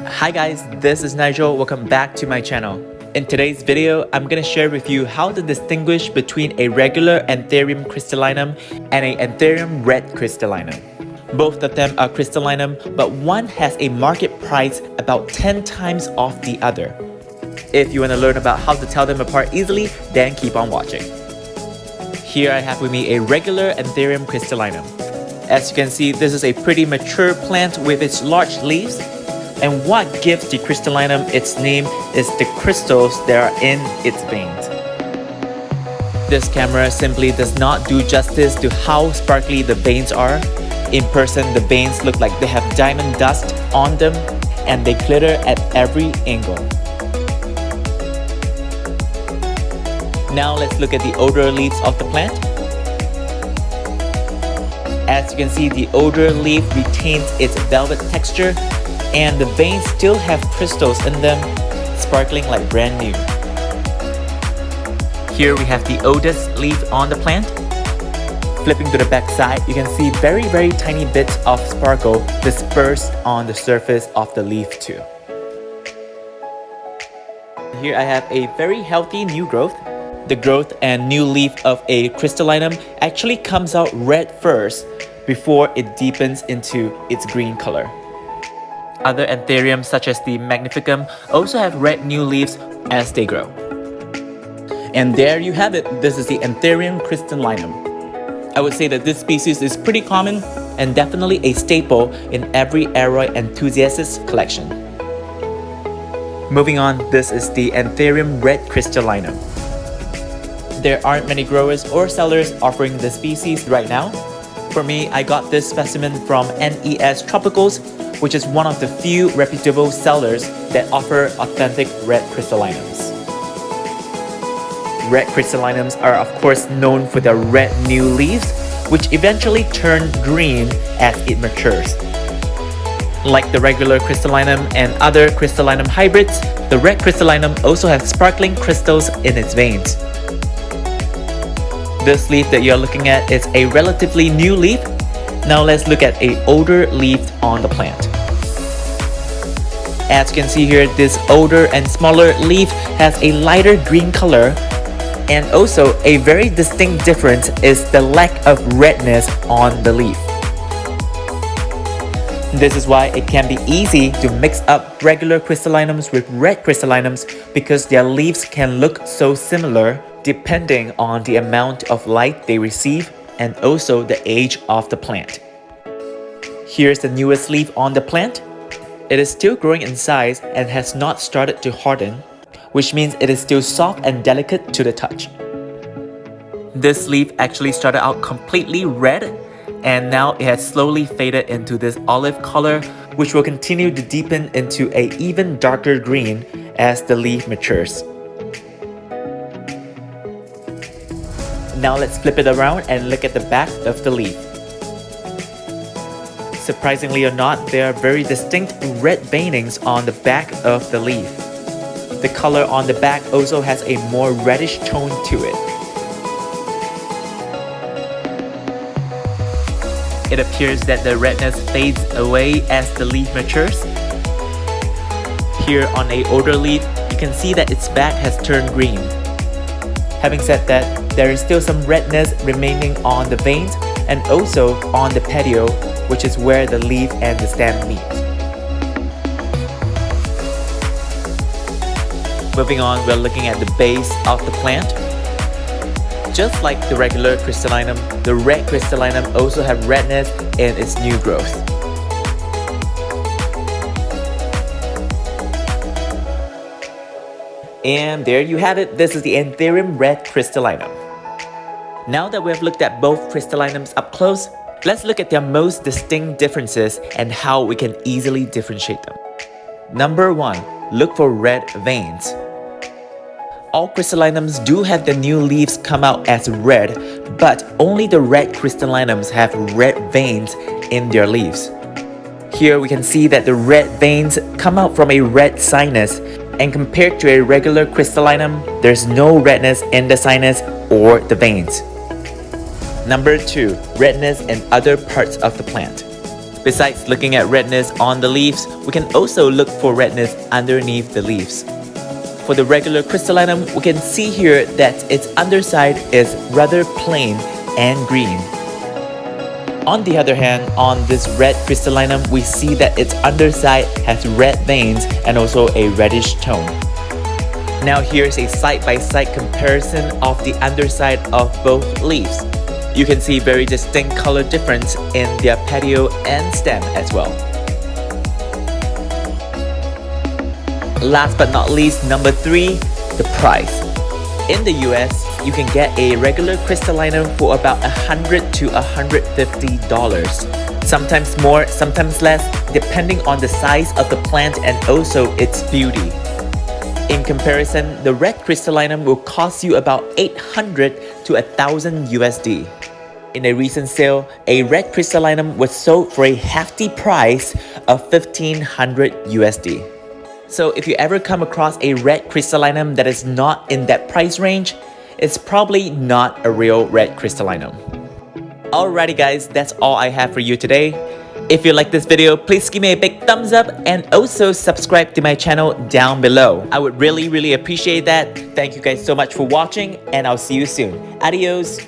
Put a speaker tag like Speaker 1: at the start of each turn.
Speaker 1: Hi guys, this is Nigel. Welcome back to my channel. In today's video, I'm going to share with you how to distinguish between a regular Anthurium Crystallinum and a Anthurium Red Crystallinum. Both of them are Crystallinum, but one has a market price about 10 times off the other. If you want to learn about how to tell them apart easily, then keep on watching. Here I have with me a regular Anthurium Crystallinum. As you can see, this is a pretty mature plant with its large leaves. And what gives the Crystallinum its name is the crystals that are in its veins. This camera simply does not do justice to how sparkly the veins are. In person, the veins look like they have diamond dust on them and they glitter at every angle. Now let's look at the older leaves of the plant. As you can see, the older leaf retains its velvet texture and the veins still have crystals in them, sparkling like brand new. Here we have the oldest leaf on the plant. Flipping to the back side, you can see very tiny bits of sparkle dispersed on the surface of the leaf too. Here I have a very healthy new growth. The growth and new leaf of a Crystallinum actually comes out red first before it deepens into its green color. Other Anthuriums such as the Magnificum also have red new leaves as they grow. And there you have it, this is the Anthurium Crystallinum. I would say that this species is pretty common and definitely a staple in every aroid enthusiast's collection. Moving on, this is the Anthurium Red Crystallinum. There aren't many growers or sellers offering this species right now. For me, I got this specimen from NES Tropicals, which is one of the few reputable sellers that offer authentic red crystallinums. Red crystallinums are of course known for their red new leaves, which eventually turn green as it matures. Like the regular crystallinum and other crystallinum hybrids, the red crystallinum also has sparkling crystals in its veins. This leaf that you're looking at is a relatively new leaf. Now let's look at an older leaf on the plant. As you can see here, this older and smaller leaf has a lighter green color, and also a very distinct difference is the lack of redness on the leaf. This is why it can be easy to mix up regular crystallinums with red crystallinums because their leaves can look so similar depending on the amount of light they receive and also the age of the plant. Here's the newest leaf on the plant. It is still growing in size and has not started to harden, which means it is still soft and delicate to the touch. This leaf actually started out completely red and now it has slowly faded into this olive color, which will continue to deepen into an even darker green as the leaf matures. Now let's flip it around and look at the back of the leaf. Surprisingly or not, there are very distinct red veinings on the back of the leaf. The color on the back also has a more reddish tone to it. It appears that the redness fades away as the leaf matures. Here on an older leaf, you can see that its back has turned green. Having said that, there is still some redness remaining on the veins and also on the petiole, which is where the leaf and the stem meet. Moving on, we're looking at the base of the plant. Just like the regular crystallinum, the red crystallinum also have redness in its new growth. And there you have it, this is the Anthurium Red Crystallinum. Now that we have looked at both crystallinums up close, let's look at their most distinct differences and how we can easily differentiate them. Number 1. Look for red veins. All crystallinums do have the new leaves come out as red, but only the red crystallinums have red veins in their leaves. Here we can see that the red veins come out from a red sinus, and compared to a regular crystallinum, there's no redness in the sinus or the veins. Number 2. Redness in other parts of the plant. Besides looking at redness on the leaves, we can also look for redness underneath the leaves. For the regular crystallinum, we can see here that its underside is rather plain and green. On the other hand, on this red crystallinum, we see that its underside has red veins and also a reddish tone. Now here's a side-by-side comparison of the underside of both leaves. You can see very distinct color difference in their petiole and stem as well. Last but not least, number 3, the price. In the US, you can get a regular crystallinum for about $100 to $150. Sometimes more, sometimes less, depending on the size of the plant and also its beauty. In comparison, the red crystallinum will cost you about $800 to $1,000 USD. In a recent sale, a red crystallinum was sold for a hefty price of $1,500 USD. So if you ever come across a red crystallinum that is not in that price range, it's probably not a real red crystallinum. Alrighty guys, that's all I have for you today. If you like this video, please give me a big thumbs up and also subscribe to my channel down below. I would really appreciate that. Thank you guys so much for watching and I'll see you soon. Adios!